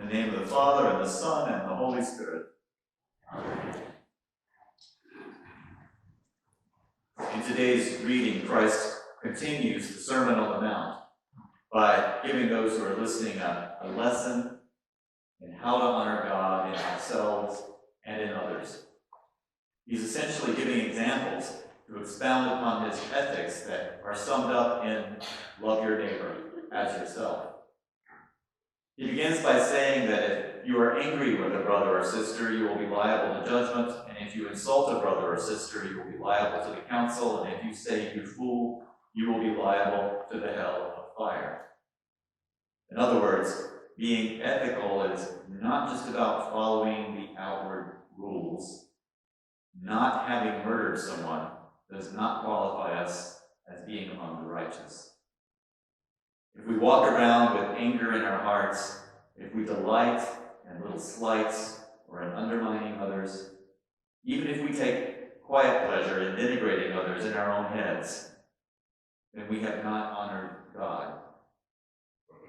In the name of the Father, and the Son, and the Holy Spirit. Amen. In today's reading, Christ continues the Sermon on the Mount by giving those who are listening a lesson in how to honor God in ourselves and in others. He's essentially giving examples to expound upon his ethics that are summed up in love your neighbor as yourself. He begins by saying that if you are angry with a brother or sister, you will be liable to judgment, and if you insult a brother or sister, you will be liable to the council, and if you say you fool, you will be liable to the hell of fire. In other words, being ethical is not just about following the outward rules. Not having murdered someone does not qualify us as being among the righteous. If we walk around with anger in our hearts, if we delight in little slights or in undermining others, even if we take quiet pleasure in denigrating others in our own heads, then we have not honored God.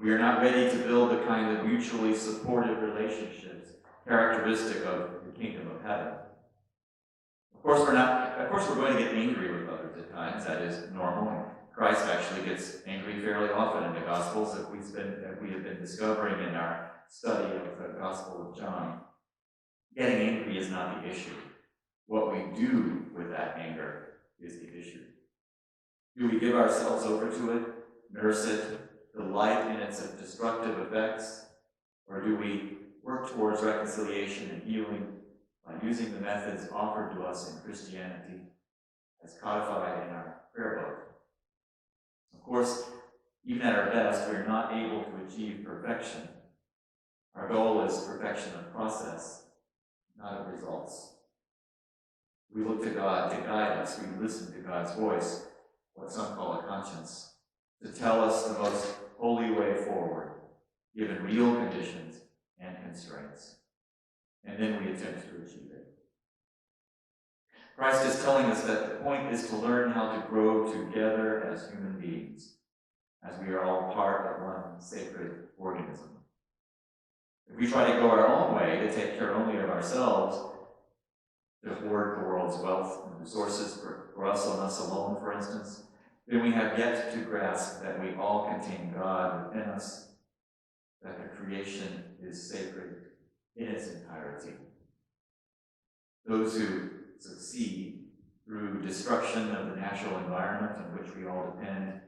We are not ready to build the kind of mutually supportive relationships characteristic of the kingdom of heaven. Of course, we're going to get angry with others at times. That is normal. Christ actually gets angry fairly often in the Gospels that we have been discovering in our study of the Gospel of John. Getting angry is not the issue. What we do with that anger is the issue. Do we give ourselves over to it, nurse it, delight in its destructive effects, or do we work towards reconciliation and healing by using the methods offered to us in Christianity as codified in our prayer book? Of course, even at our best, we are not able to achieve perfection. Our goal is perfection of process, not of results. We look to God to guide us. We listen to God's voice, what some call a conscience, to tell us the most holy way forward, given real conditions and constraints. And then we attempt to achieve it. Christ is telling us that the point is to learn how to grow together as human beings, as we are all part of one sacred organism. If we try to go our own way, to take care only of ourselves, to hoard the world's wealth and resources for us and us alone, for instance, then we have yet to grasp that we all contain God within us, that the creation is sacred in its entirety. Those who succeed through destruction of the natural environment on which we all depend,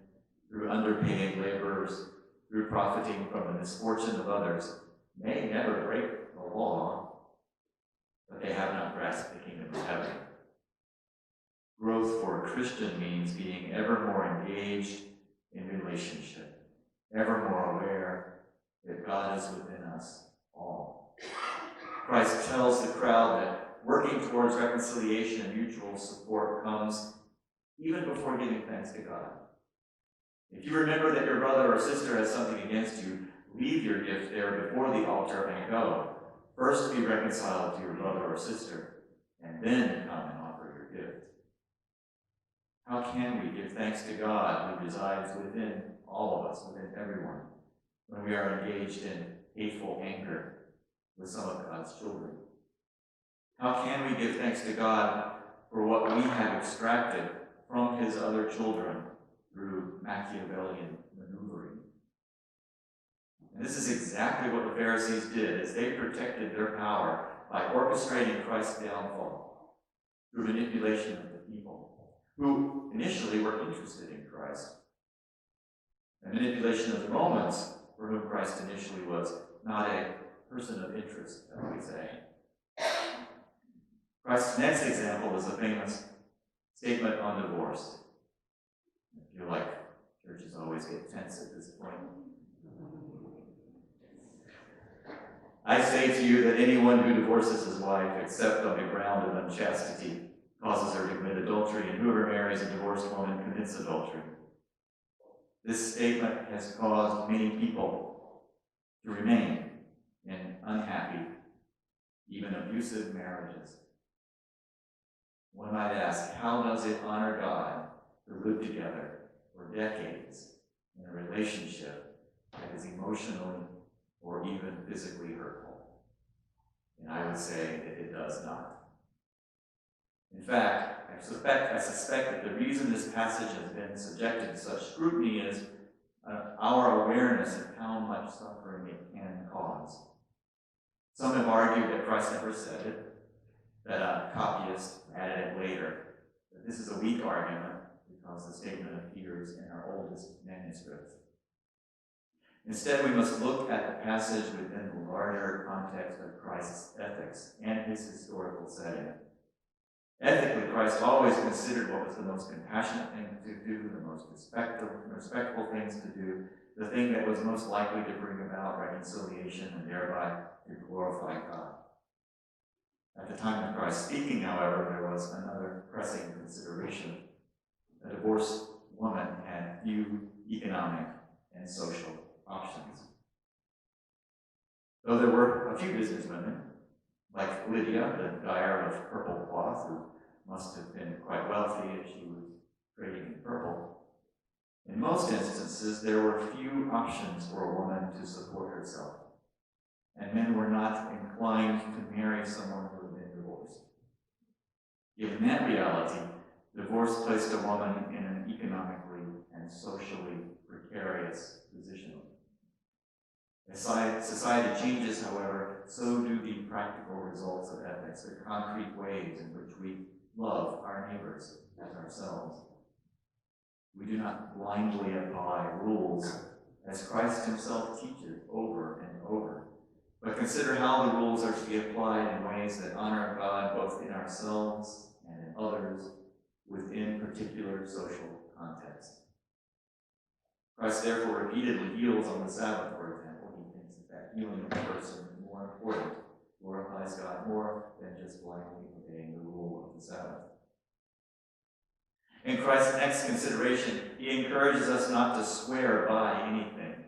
through underpaying laborers, through profiting from the misfortune of others, may never break the law, but they have not grasped the kingdom of heaven. Growth for a Christian means being ever more engaged in relationship, ever more aware that God is within us all. Christ tells the crowd that working towards reconciliation and mutual support comes even before giving thanks to God. If you remember that your brother or sister has something against you, leave your gift there before the altar and go. First be reconciled to your brother or sister, and then come and offer your gift. How can we give thanks to God who resides within all of us, within everyone, when we are engaged in hateful anger with some of God's children? How can we give thanks to God for what we have extracted from his other children through Machiavellian maneuvering? And this is exactly what the Pharisees did as they protected their power by orchestrating Christ's downfall through manipulation of the people, who initially were interested in Christ. And manipulation of the Romans, for whom Christ initially was not a person of interest, as we say. Christ's next example is the famous statement on divorce. I feel like churches always get tense at this point. I say to you that anyone who divorces his wife, except on the ground of unchastity, causes her to commit adultery, and whoever marries a divorced woman commits adultery. This statement has caused many people to remain in unhappy, even abusive marriages. One might ask, how does it honor God to live together for decades in a relationship that is emotionally or even physically hurtful. And I would say that it does not. In fact, I suspect that the reason this passage has been subjected to such scrutiny is our awareness of how much suffering it can cause. Some have argued that Christ never said it, that a copyist added it later. But this is a weak argument because the statement appears in our oldest manuscripts. Instead, we must look at the passage within the larger context of Christ's ethics and his historical setting. Ethically, Christ always considered what was the most compassionate thing to do, the most respectful things to do, the thing that was most likely to bring about reconciliation and thereby to glorify God. At the time of Christ speaking, however, there was another pressing consideration. A divorced woman had few economic and social options. Though there were a few businesswomen, like Lydia, the dyer of purple cloth, who must have been quite wealthy if she was trading in purple, in most instances there were few options for a woman to support herself, and men were not inclined to marry someone who had been divorced. Given that reality, divorce placed a woman in an economically and socially precarious position. As society changes, however, so do the practical results of ethics, the concrete ways in which we love our neighbors as ourselves. We do not blindly apply rules as Christ himself teaches over and over, but consider how the rules are to be applied in ways that honor God both in ourselves and in others within particular social contexts. Christ therefore repeatedly heals on the Sabbath, for example. He thinks that healing of a person is more important, glorifies God more than just blindly obeying the rule of the Sabbath. In Christ's next consideration, he encourages us not to swear by anything.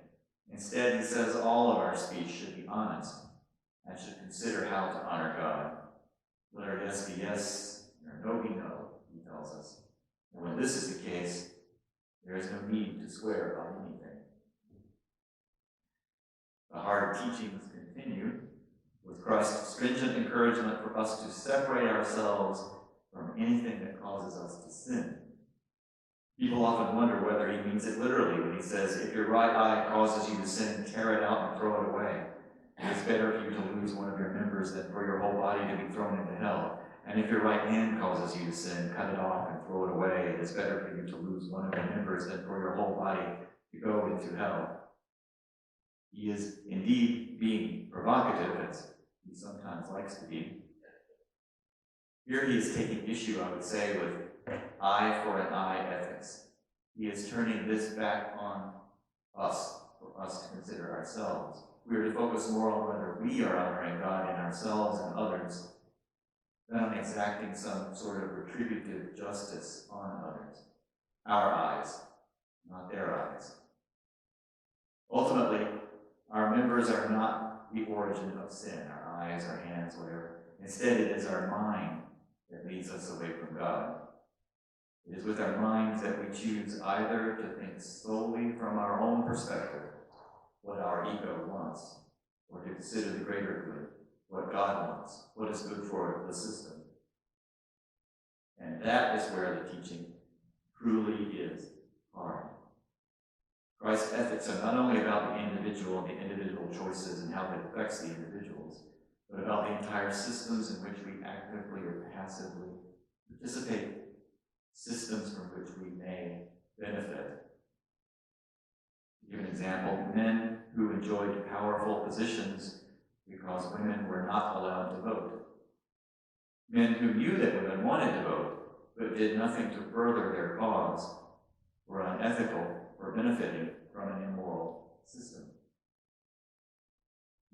Instead, he says all of our speech should be honest and should consider how to honor God. Let our yes be yes, and our no be no, he tells us. And when this is the case, there is no need to swear by anything. The hard teachings continue with Christ's stringent encouragement for us to separate ourselves from anything that causes us to sin. People often wonder whether he means it literally when he says, if your right eye causes you to sin, tear it out and throw it away. It is better for you to lose one of your members than for your whole body to be thrown into hell. And if your right hand causes you to sin, cut it off and throw it away. It is better for you to lose one of your members than for your whole body to go into hell. He is indeed being provocative, as he sometimes likes to be. Here he is taking issue, I would say, with eye for an eye ethics. He is turning this back on us, for us to consider ourselves. We are to focus more on whether we are honoring God in ourselves and others than on exacting some sort of retributive justice on others. Our eyes, not their eyes. Ultimately, our members are not the origin of sin, our eyes, our hands, whatever. Instead, it is our mind that leads us away from God. It is with our minds that we choose either to think solely from our own perspective, what our ego wants, or to consider the greater good, what God wants, what is good for the system. And that is where the teaching truly is hard. Christ's ethics are not only about the individual and the individual choices and how it affects the individuals, but about the entire systems in which we actively or passively participate, systems from which we may benefit. To give an example, men who enjoyed powerful positions because women were not allowed to vote. Men who knew that women wanted to vote, but did nothing to further their cause, were unethical or benefiting from an immoral system.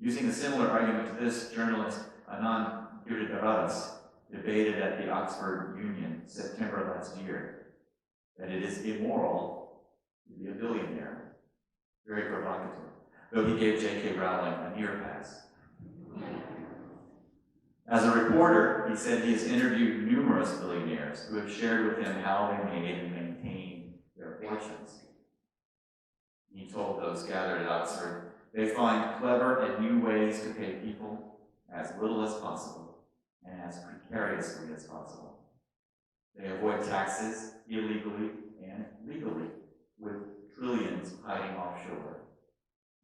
Using a similar argument to this, journalist Anand Giridharadas debated at the Oxford Union September last year that it is immoral to be a billionaire. Very provocative, though he gave J.K. Rowling a near pass. As a reporter, he said he has interviewed numerous billionaires who have shared with him how they made and maintained their fortunes. He told those gathered at Oxford They find clever and new ways to pay people as little as possible and as precariously as possible. They avoid taxes illegally and legally, with trillions hiding offshore.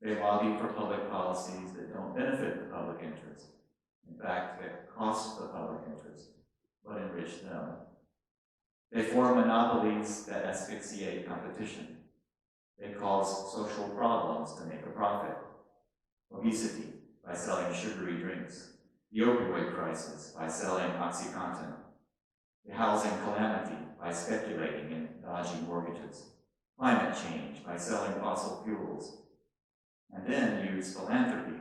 They lobby for public policies that don't benefit the public interest. In fact, that cost the public interest, but enrich them. They form monopolies that asphyxiate competition. They cause social problems to make a profit. Obesity, by selling sugary drinks. The opioid crisis, by selling OxyContin. The housing calamity, by speculating in dodgy mortgages. Climate change, by selling fossil fuels. And then use philanthropy,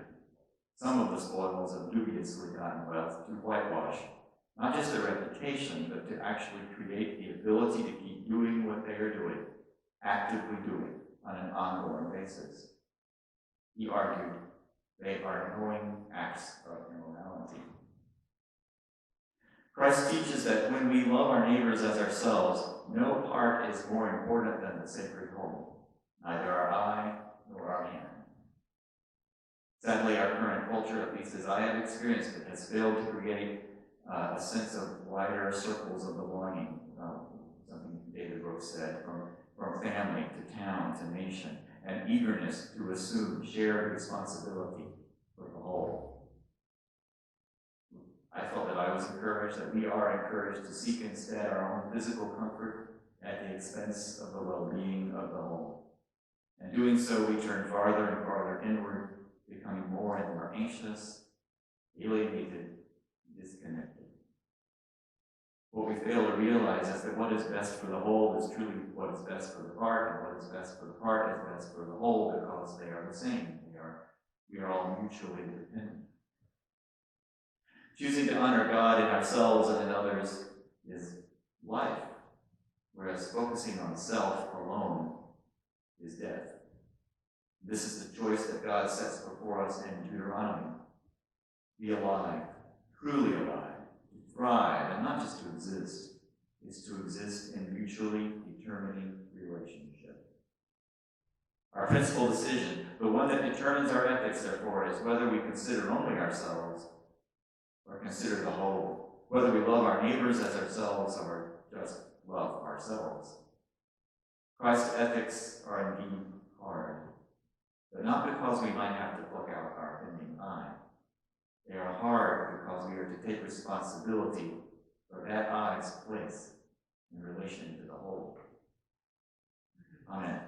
some of the spoils of dubiously gotten wealth, to whitewash not just their reputation, but to actually create the ability to keep doing what they are doing, actively doing, on an ongoing basis. He argued they are knowing acts of immorality. Christ teaches that when we love our neighbors as ourselves, no part is more important than the sacred home, neither our eye nor our hand. Sadly, our current culture, at least as I have experienced it, has failed to create a sense of wider circles of belonging, something David Brooks said, from family to town to nation, and eagerness to assume shared responsibility for the whole. I felt that I was encouraged, that we are encouraged to seek instead our own physical comfort at the expense of the well-being of the whole. And doing so, we turn farther and farther inward, becoming more and more anxious, alienated, disconnected. What we fail to realize is that what is best for the whole is truly what is best for the part, and what is best for the part is best for the whole, because they are the same. We are all mutually dependent. Choosing to honor God in ourselves and in others is life, whereas focusing on self alone is death. This is the choice that God sets before us in Deuteronomy. Be alive, truly alive, to thrive, and not just to exist, is to exist in mutually determining relationship. Our principal decision, the one that determines our ethics, therefore, is whether we consider only ourselves or consider the whole, whether we love our neighbors as ourselves or just love ourselves. Christ's ethics are indeed hard, but not because we might have to pluck out our offending eye. They are hard because we are to take responsibility for that eye's place in relation to the whole. Amen.